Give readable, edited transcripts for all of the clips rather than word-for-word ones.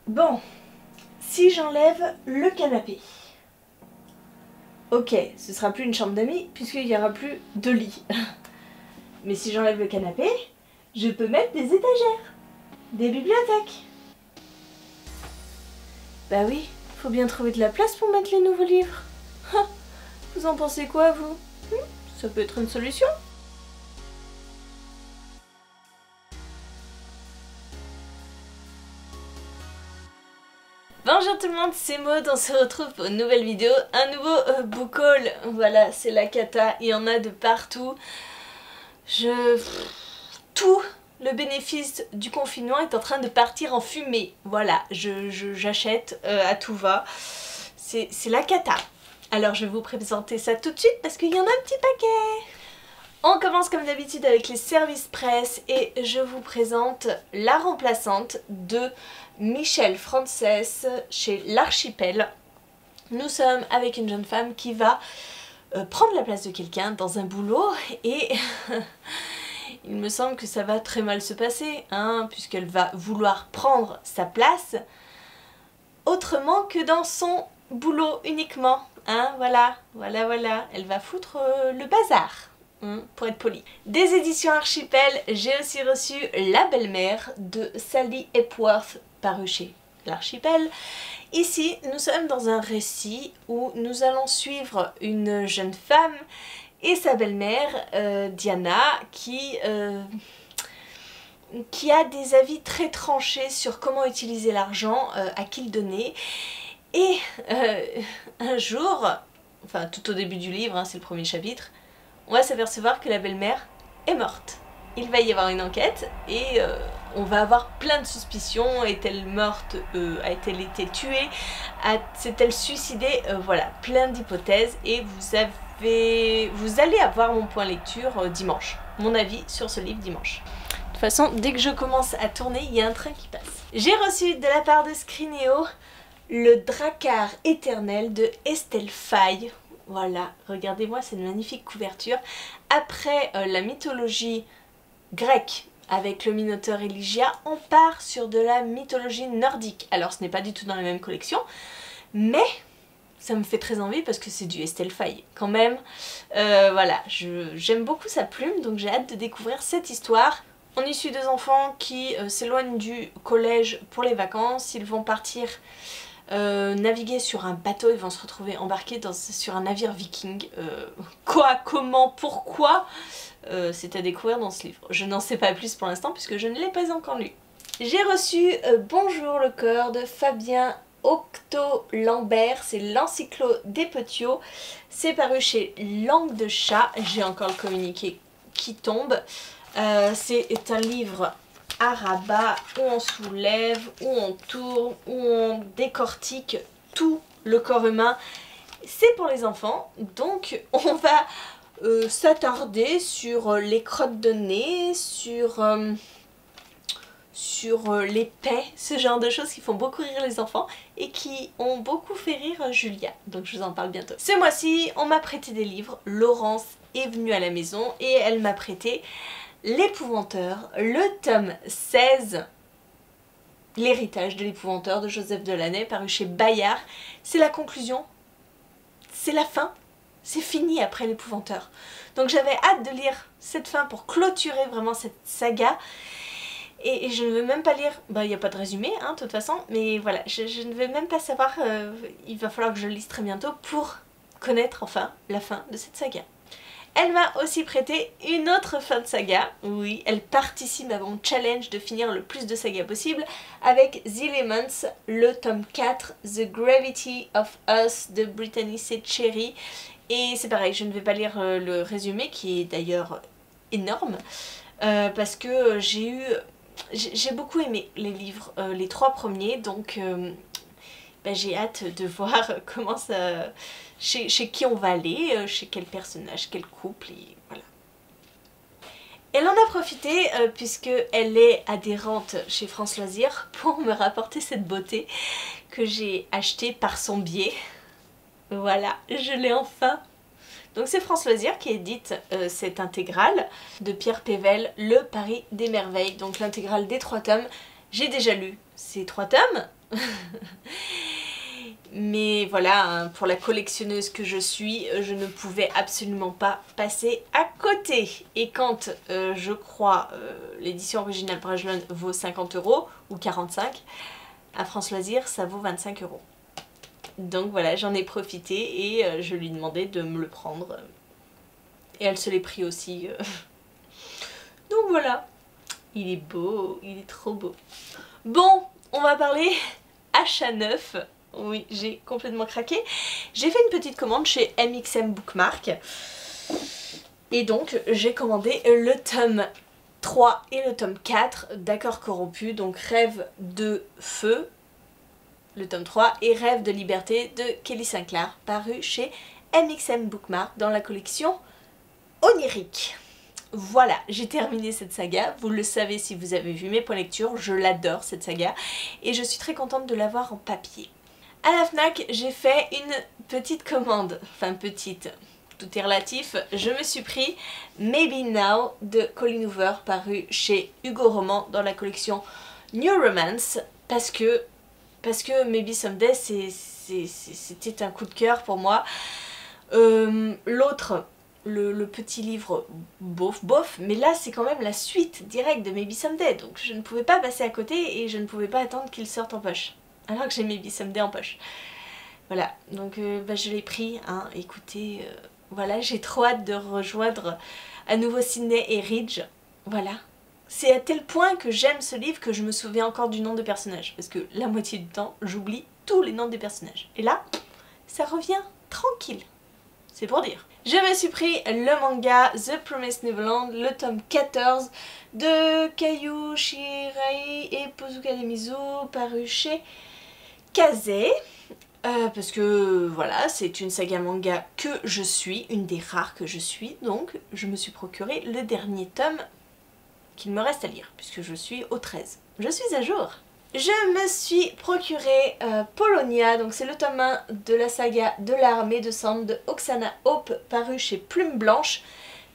Bon, si j'enlève le canapé. Ok, ce sera plus une chambre d'amis puisqu'il n'y aura plus de lit. Mais si j'enlève le canapé, je peux mettre des étagères, des bibliothèques. Bah oui, faut bien trouver de la place pour mettre les nouveaux livres. Vous en pensez quoi, vous? Ça peut être une solution. Bonjour tout le monde, c'est Maud, on se retrouve pour une nouvelle vidéo, un nouveau book haul. Voilà, c'est la cata, il y en a de partout. Tout le bénéfice du confinement est en train de partir en fumée. Voilà, j'achète à tout va. C'est la cata. Alors je vais vous présenter ça tout de suite parce qu'il y en a un petit paquet. On commence comme d'habitude avec les services presse et je vous présente La Remplaçante de Michel Frances chez L'Archipel. Nous sommes avec une jeune femme qui va prendre la place de quelqu'un dans un boulot et il me semble que ça va très mal se passer, hein, puisqu'elle va vouloir prendre sa place autrement que dans son boulot uniquement. Hein, voilà, elle va foutre le bazar. Pour être poli. Des éditions Archipel, j'ai aussi reçu La Belle-Mère de Sally Epworth, paru chez L'Archipel. Ici, nous sommes dans un récit où nous allons suivre une jeune femme et sa belle-mère, Diana, qui a des avis très tranchés sur comment utiliser l'argent, à qui le donner. Et un jour, enfin tout au début du livre, hein, c'est le premier chapitre, on va s'apercevoir que la belle-mère est morte. Il va y avoir une enquête et on va avoir plein de suspicions. Est-elle morte? A-t-elle été tuée? S'est-elle suicidée? Voilà, plein d'hypothèses et vous allez avoir mon point lecture dimanche. Mon avis sur ce livre dimanche. De toute façon, dès que je commence à tourner, il y a un train qui passe. J'ai reçu de la part de Scrineo Le Drakkar éternel de Estelle Faye. Voilà, regardez-moi cette magnifique couverture. Après la mythologie grecque avec le Minotaure et Ligia, on part sur de la mythologie nordique. Alors ce n'est pas du tout dans la même collection, mais ça me fait très envie parce que c'est du Estelle Faye quand même. Voilà, j'aime beaucoup sa plume, donc j'ai hâte de découvrir cette histoire. On y suit deux enfants qui s'éloignent du collège pour les vacances. Ils vont partir naviguer sur un bateau, ils vont se retrouver embarqués sur un navire viking. Quoi, comment, pourquoi c'est à découvrir dans ce livre. Je n'en sais pas plus pour l'instant puisque je ne l'ai pas encore lu. J'ai reçu Bonjour le cœur de Fabien Octo-Lambert, c'est l'encyclo des Petiot. C'est paru chez Langue de chat, j'ai encore le communiqué qui tombe. C'est un livre à rabat où on soulève, où on tourne, où on décortique tout le corps humain. C'est pour les enfants, donc on va s'attarder sur les crottes de nez, sur les pets, ce genre de choses qui font beaucoup rire les enfants et qui ont beaucoup fait rire Julia, donc je vous en parle bientôt. Ce mois-ci, on m'a prêté des livres. Laurence est venue à la maison et elle m'a prêté L'Épouvanteur, le tome 16, L'héritage de l'Épouvanteur de Joseph Delaney, paru chez Bayard. C'est la conclusion, c'est la fin, c'est fini après l'Épouvanteur. Donc j'avais hâte de lire cette fin pour clôturer vraiment cette saga. Et je ne veux même pas lire, bah il n'y a pas de résumé hein, de toute façon, mais voilà, je ne vais même pas savoir, il va falloir que je le lise très bientôt pour connaître enfin la fin de cette saga. Elle m'a aussi prêté une autre fin de saga, oui, elle participe à mon challenge de finir le plus de sagas possible avec The Elements, le tome 4, The Gravity of Us de Brittany C. Cherry. Et c'est pareil, je ne vais pas lire le résumé qui est d'ailleurs énorme, parce que j'ai beaucoup aimé les livres, les trois premiers, donc j'ai hâte de voir comment ça... Chez qui on va aller, chez quel personnage, quel couple, et voilà. Elle en a profité puisqu'elle est adhérente chez France Loisirs pour me rapporter cette beauté que j'ai achetée par son biais. Voilà, je l'ai enfin. Donc c'est France Loisirs qui édite cette intégrale de Pierre Pével, Le Paris des Merveilles. Donc l'intégrale des 3 tomes, j'ai déjà lu c'est 3 tomes. Mais voilà, hein, pour la collectionneuse que je suis, je ne pouvais absolument pas passer à côté. Et quand, je crois, l'édition originale Brajlon vaut 50 € ou 45, à France Loisirs, ça vaut 25 €. Donc voilà, j'en ai profité et je lui ai demandé de me le prendre. Et elle se l'est pris aussi. Donc voilà, il est beau, il est trop beau. Bon, on va parler achat neuf. Oui, j'ai complètement craqué. J'ai fait une petite commande chez MXM Bookmark. Et donc, j'ai commandé le tome 3 et le tome 4 d'Accords corrompus. Donc, Rêve de feu, le tome 3, et Rêve de liberté de Kelly Sinclair, paru chez MXM Bookmark dans la collection Onirique. Voilà, j'ai terminé cette saga. Vous le savez si vous avez vu mes points lecture, je l'adore cette saga. Et je suis très contente de l'avoir en papier. À la FNAC, j'ai fait une petite commande. Enfin petite, tout est relatif. Je me suis pris Maybe Now de Colleen Hoover, paru chez Hugo Roman dans la collection New Romance. Parce que Maybe Someday, c'était un coup de cœur pour moi. L'autre... Le petit livre bof, mais là c'est quand même la suite directe de Maybe Someday, donc je ne pouvais pas passer à côté et je ne pouvais pas attendre qu'il sorte en poche, alors que j'ai Maybe Someday en poche. Voilà, donc je l'ai pris, hein, écoutez, voilà, j'ai trop hâte de rejoindre à nouveau Sydney et Ridge, voilà. C'est à tel point que j'aime ce livre que je me souviens encore du nom des personnages, parce que la moitié du temps, j'oublie tous les noms des personnages. Et là, ça revient tranquille, c'est pour dire. Je me suis pris le manga The Promised Neverland, le tome 14 de Kayu Shirai et Pozuka Demizu, paru chez Kazé. Parce que voilà, c'est une saga manga que je suis, une des rares que je suis, donc je me suis procuré le dernier tome qu'il me reste à lire, puisque je suis au 13. Je suis à jour. Je me suis procuré Polonia, donc c'est le tome 1 de la saga de l'armée de sang de Oksana Hope, paru chez Plume Blanche,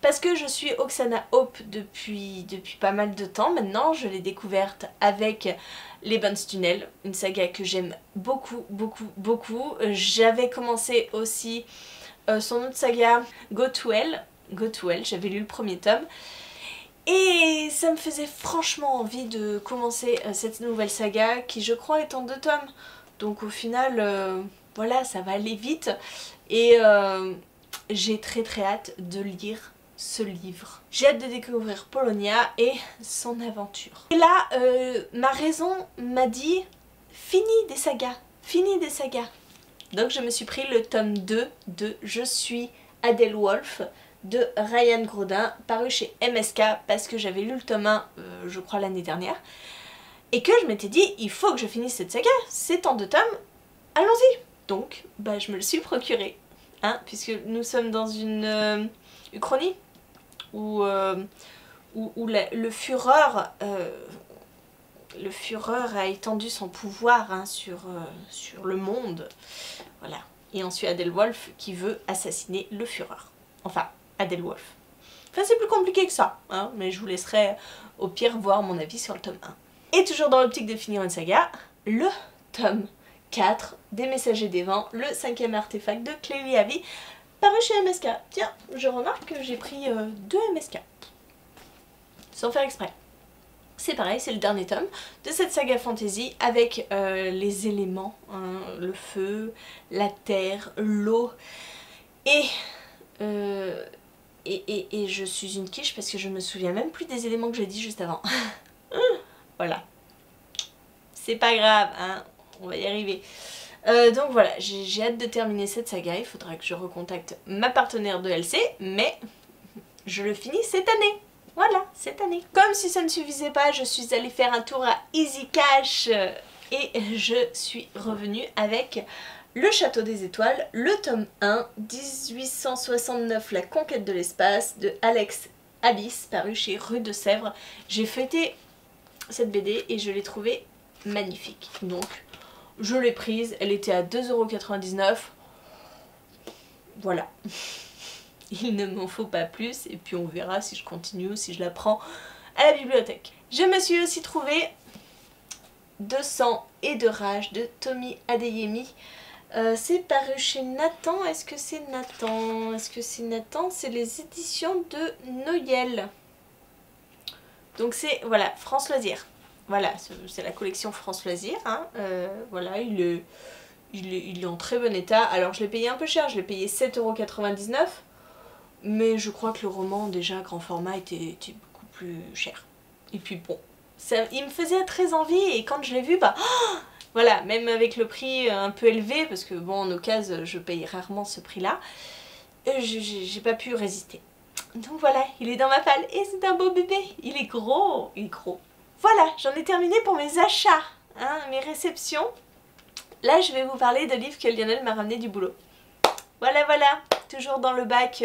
parce que je suis Oksana Hope depuis pas mal de temps maintenant. Je l'ai découverte avec Les Bones Tunnels, une saga que j'aime beaucoup. J'avais commencé aussi son autre saga Go to Hell, j'avais lu le premier tome. Et ça me faisait franchement envie de commencer cette nouvelle saga qui je crois est en 2 tomes. Donc au final, voilà, ça va aller vite. Et j'ai très hâte de lire ce livre. J'ai hâte de découvrir Polonia et son aventure. Et là, ma raison m'a dit fini des sagas. Donc je me suis pris le tome 2 de Je suis Adèle Wolf de Ryan Grodin, paru chez MSK, parce que j'avais lu le tome 1, je crois l'année dernière, et que je m'étais dit, il faut que je finisse cette saga, c'est en 2 tomes, allons-y. Donc, je me le suis procuré, hein, puisque nous sommes dans une uchronie, où le Führer a étendu son pouvoir, hein, sur le monde, voilà. Et ensuite Adèle Wolf qui veut assassiner le Führer. Enfin, Adèle Wolf. Enfin, c'est plus compliqué que ça, hein, mais je vous laisserai au pire voir mon avis sur le tome 1. Et toujours dans l'optique de finir une saga, le tome 4 des Messagers des Vents, le 5e artefact de Clélie Avi, paru chez MSK. Tiens, je remarque que j'ai pris 2 MSK. Sans faire exprès. C'est pareil, c'est le dernier tome de cette saga fantasy avec les éléments, hein, le feu, la terre, l'eau et je suis une quiche parce que je me souviens même plus des éléments que j'ai dit juste avant. Voilà. C'est pas grave, hein, on va y arriver. Donc voilà, j'ai hâte de terminer cette saga, il faudra que je recontacte ma partenaire de LC, mais je le finis cette année. Voilà, cette année. Comme si ça ne suffisait pas, je suis allée faire un tour à Easy Cash et je suis revenue avec Le Château des Étoiles, le tome 1, 1869, La Conquête de l'espace, de Alex Alice, paru chez Rue de Sèvres. J'ai feuilleté cette BD et je l'ai trouvée magnifique. Donc, je l'ai prise, elle était à 2,99 €. Voilà. Il ne m'en faut pas plus et puis on verra si je continue ou si je la prends à la bibliothèque. Je me suis aussi trouvée de sang et de rage de Tommy Adeyemi. C'est paru chez Nathan. Est-ce que c'est Nathan? Est-ce que c'est Nathan? C'est les éditions de Noël. Donc c'est, voilà, France Loisirs. Voilà, c'est la collection France Loisirs. Hein. Voilà, il est en très bon état. Alors je l'ai payé un peu cher, je l'ai payé 7,99 €. Mais je crois que le roman, déjà, grand format, était beaucoup plus cher. Et puis bon, il me faisait très envie et quand je l'ai vu, bah... Oh, voilà, même avec le prix un peu élevé, parce que bon, en occasion, je paye rarement ce prix-là, j'ai pas pu résister. Donc voilà, il est dans ma palle et c'est un beau bébé. Il est gros, il est gros. Voilà, j'en ai terminé pour mes achats, hein, mes réceptions. Là, je vais vous parler de livres que Lionel m'a ramené du boulot. Voilà, voilà, toujours dans le bac,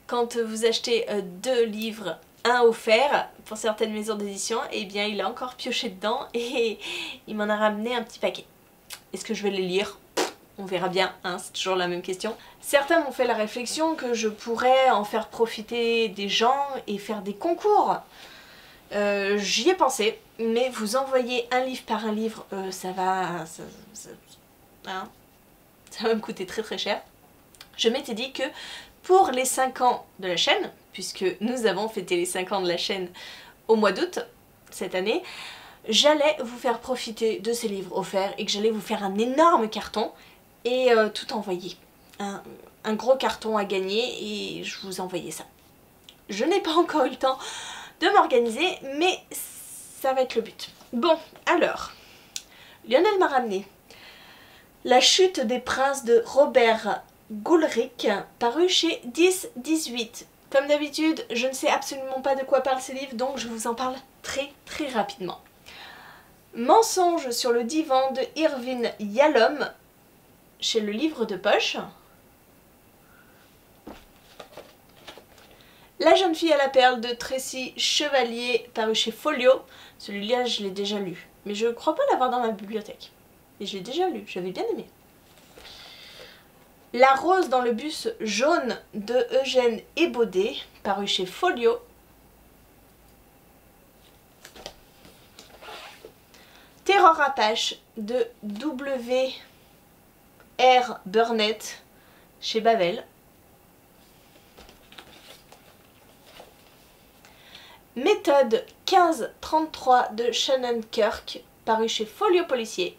quand vous achetez 2 livres, un offert pour certaines maisons d'édition, et bien il a encore pioché dedans et il m'en a ramené un petit paquet. Est-ce que je vais les lire? On verra bien, hein, c'est toujours la même question. Certains m'ont fait la réflexion que je pourrais en faire profiter des gens et faire des concours. J'y ai pensé, mais vous envoyer un livre par un livre, ça va me coûter très très cher. Je m'étais dit que pour les 5 ans de la chaîne, puisque nous avons fêté les 5 ans de la chaîne au mois d'août cette année, j'allais vous faire profiter de ces livres offerts et que j'allais vous faire un énorme carton et tout envoyer. Un gros carton à gagner et je vous envoyais ça. Je n'ai pas encore eu le temps de m'organiser, mais ça va être le but. Bon, alors, Lionel m'a ramené La chute des princes de Robert Goulric, paru chez 10-18. Comme d'habitude, je ne sais absolument pas de quoi parlent ces livres, donc je vous en parle très très rapidement. Mensonge sur le divan de Irving Yalom, chez le livre de poche. La jeune fille à la perle de Tracy Chevalier, paru chez Folio. Celui-là, je l'ai déjà lu, mais je ne crois pas l'avoir dans ma bibliothèque. Et je l'ai déjà lu, j'avais bien aimé. La rose dans le bus jaune de Eugène Ebaudet, paru chez Folio. Terror Apache de W.R. Burnett, chez Bavel. Méthode 1533 de Shannon Kirk, paru chez Folio Policier.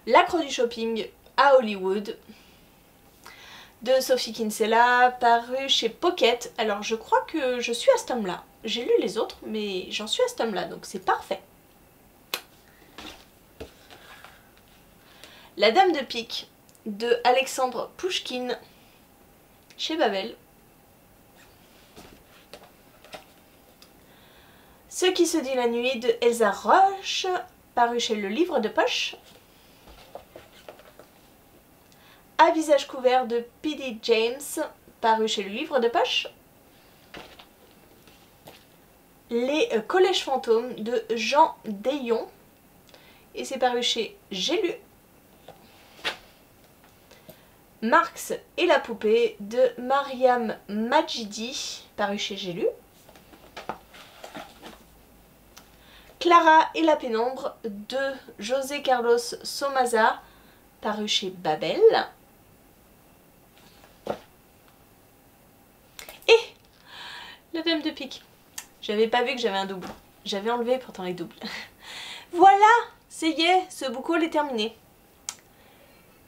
L'Accro du shopping à Hollywood de Sophie Kinsella, paru chez Pocket. Alors je crois que je suis à ce tome-là. J'ai lu les autres, mais j'en suis à ce tome-là, donc c'est parfait. La Dame de Pique de Alexandre Pouchkine, chez Babel. Ce qui se dit la nuit de Elsa Roche, paru chez le livre de poche. À visage couvert de P.D. James, paru chez le livre de poche. Les collèges fantômes de Jean Dayon, et c'est paru chez J'ai lu. Marx et la poupée de Mariam Majidi, paru chez J'ai lu. Clara et la pénombre de José Carlos Somaza, paru chez Babel. Et la Dame de Pique. J'avais pas vu que j'avais un double. J'avais enlevé pourtant les doubles. Voilà, ça y est, ce book haul est terminé.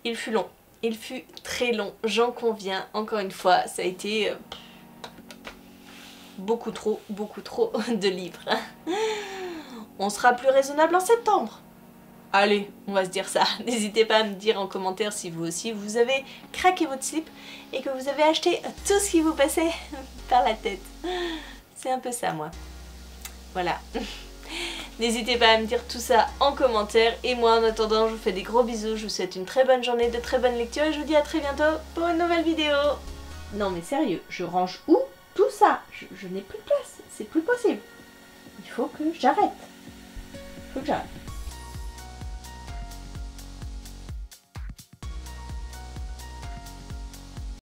Il fut long. Il fut très long, j'en conviens. Encore une fois, ça a été beaucoup trop de livres. On sera plus raisonnable en septembre. Allez, on va se dire ça. N'hésitez pas à me dire en commentaire si vous aussi vous avez craqué votre slip et que vous avez acheté tout ce qui vous passait par la tête. C'est un peu ça, moi. Voilà. N'hésitez pas à me dire tout ça en commentaire. Et moi, en attendant, je vous fais des gros bisous. Je vous souhaite une très bonne journée, de très bonnes lectures. Et je vous dis à très bientôt pour une nouvelle vidéo. Non mais sérieux, je range où tout ça? Je n'ai plus de place. C'est plus possible. Il faut que j'arrête. Il faut que j'arrête.